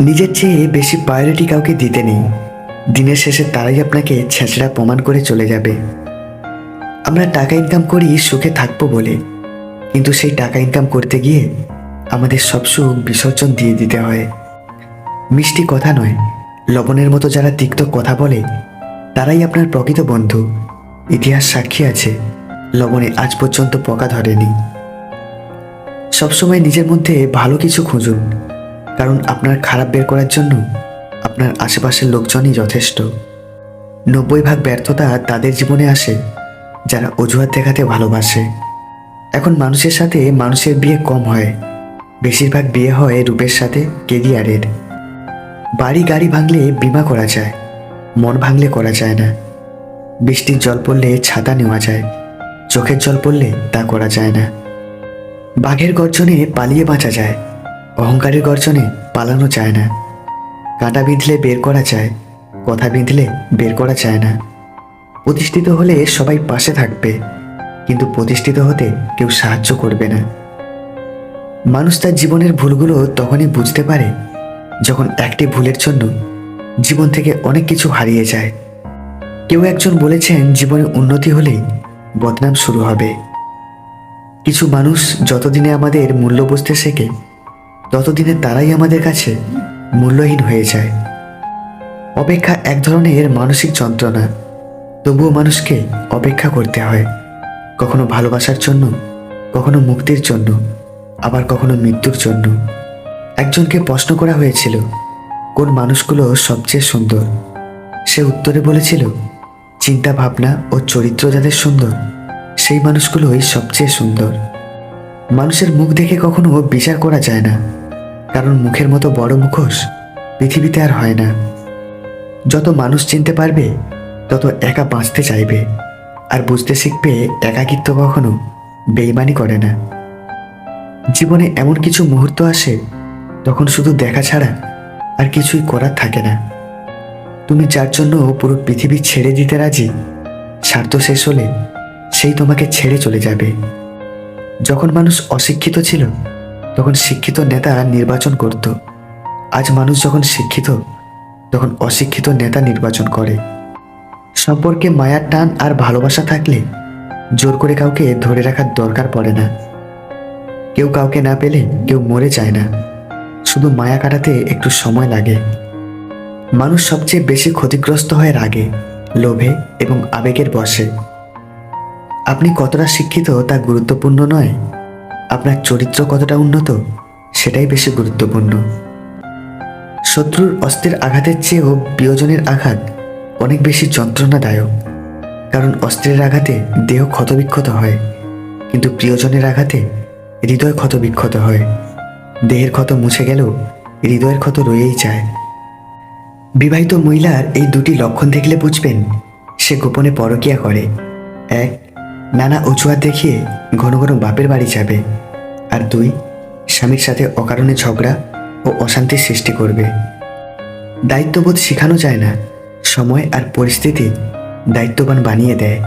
নিজের চেয়ে বেশি প্রায়োরিটি কাউকে দিতে নেই। দিনের শেষে তারাই আপনাকে ছেঁচড়া প্রমাণ করে চলে যাবে। আমরা টাকা ইনকাম করি সুখে থাকবো বলে, কিন্তু সেই টাকা ইনকাম করতে গিয়ে আমাদের সব সুখ বিসর্জন দিয়ে দিতে হয়। মিষ্টি কথা নয়, লবণের মতো যারা তিক্ত কথা বলে তারাই আপনার প্রকৃত বন্ধু। ইতিহাস সাক্ষী আছে, লবণে আজ পর্যন্ত পোকা ধরেনি। সবসময় নিজের মধ্যে ভালো কিছু খুঁজুন, কারণ আপনার খারাপ বের করার জন্য আপনার আশেপাশের লোকজনই যথেষ্ট। 90% ব্যর্থতা তাদের জীবনে আসে যারা অজুহাত দেখাতে ভালোবাসে। এখন মানুষের সাথে মানুষের বিয়ে কম হয়, বেশিরভাগ বিয়ে হয় রূপের সাথে কেরিয়ারের। বাড়ি গাড়ি ভাঙলে বীমা করা যায়, মন ভাঙলে করা যায় না। বৃষ্টির জল পড়লে ছাতা নেওয়া যায়, চোখের জল পড়লে তা করা যায় না। বাঘের গর্জনে পালিয়ে বাঁচা যায়, অহংকারের গর্জনে পালানো যায় না। কাঁটা বিঁধলে বের করা যায়, কথা বিঁধলে বের করা যায় না। প্রতিষ্ঠিত হলে সবাই পাশে থাকবে, কিন্তু প্রতিষ্ঠিত হতে কেউ সাহায্য করবে না। মানুষ তার জীবনের ভুলগুলো তখনই বুঝতে পারে যখন একটি ভুলের জন্য জীবন থেকে অনেক কিছু হারিয়ে যায়। কেউ একজন বলেছেন, জীবনে উন্নতি হলেই বদনাম শুরু হবে। কিছু মানুষ যতদিনে আমাদের মূল্য বুঝতে শেখে, ততদিনে তারাই আমাদের কাছে মূল্যহীন হয়ে যায়। অপেক্ষা এক ধরনের মানসিক যন্ত্রণা, তবুও মানুষকে অপেক্ষা করতে হয়, কখনো ভালোবাসার জন্য, কখনো মুক্তির জন্য, আবার কখনো মৃত্যুর জন্য। একজনকে প্রশ্ন করা হয়েছিল, কোন মানুষগুলো সবচেয়ে সুন্দর? সে উত্তরে বলেছিল, চিন্তা ভাবনা ও চরিত্র যাদের সুন্দর, সেই মানুষগুলোই সবচেয়ে সুন্দর। মানুষের মুখ দেখে কখনো বিচার করা যায় না, কারণ মুখের মতো বড় মুখোশ পৃথিবীতে আর হয় না। যত মানুষ চিনতে পারবে তত একা বাঁচতে চাইবে, আর বুঝতে শিখবে একাকিত্ব কখনো বেইমানি করে না। জীবনে এমন কিছু মুহূর্ত আসে তখন শুধু দেখা ছাড়া আর কিছুই করার থাকে না। তুমি যার জন্য পুরো পৃথিবী ছেড়ে দিতে রাজি, স্বার্থ শেষ হলে সেই তোমাকে ছেড়ে চলে যাবে। যখন মানুষ অশিক্ষিত ছিল তখন শিক্ষিত নেতা নির্বাচন করত। আজ মানুষ যখন শিক্ষিত তখন অশিক্ষিত নেতা নির্বাচন করে। সম্পর্কে মায়ার টান আর ভালোবাসা থাকলে জোর করে কাউকে ধরে রাখার দরকার পড়ে না। কেউ কাউকে না পেলে কেউ মরে যায় না, শুধু মায়া কাটাতে একটু সময় লাগে। মানুষ সবচেয়ে বেশি ক্ষতিগ্রস্ত হয় রাগে, লোভে এবং আবেগের বশে। আপনি কতটা শিক্ষিত তা গুরুত্বপূর্ণ নয়, আপনার চরিত্র কতটা উন্নত সেটাই বেশি গুরুত্বপূর্ণ। শত্রুর অস্ত্রের আঘাতের চেয়েও প্রিয়জনের আঘাত অনেক বেশি যন্ত্রণাদায়ক, কারণ অস্ত্রের আঘাতে দেহ ক্ষতবিক্ষত হয়, কিন্তু প্রিয়জনের আঘাতে হৃদয় ক্ষতবিক্ষত হয়। দেহের ক্ষত মুছে গেলেও হৃদয়ের ক্ষত রয়েই যায়। বিবাহিত মহিলার এই দুটি লক্ষণ দেখলে বুঝবেন সে গোপনে পরকীয়া করে। 1, নানা অজুহাত দেখিয়ে ঘন ঘন বাপের বাড়ি যাবে, আর 2, স্বামীর সাথে অকারণে ঝগড়া ও অশান্তির সৃষ্টি করবে। দায়িত্ববোধ শেখানো যায় না, সময় আর পরিস্থিতি দায়িত্ববান বানিয়ে দেয়।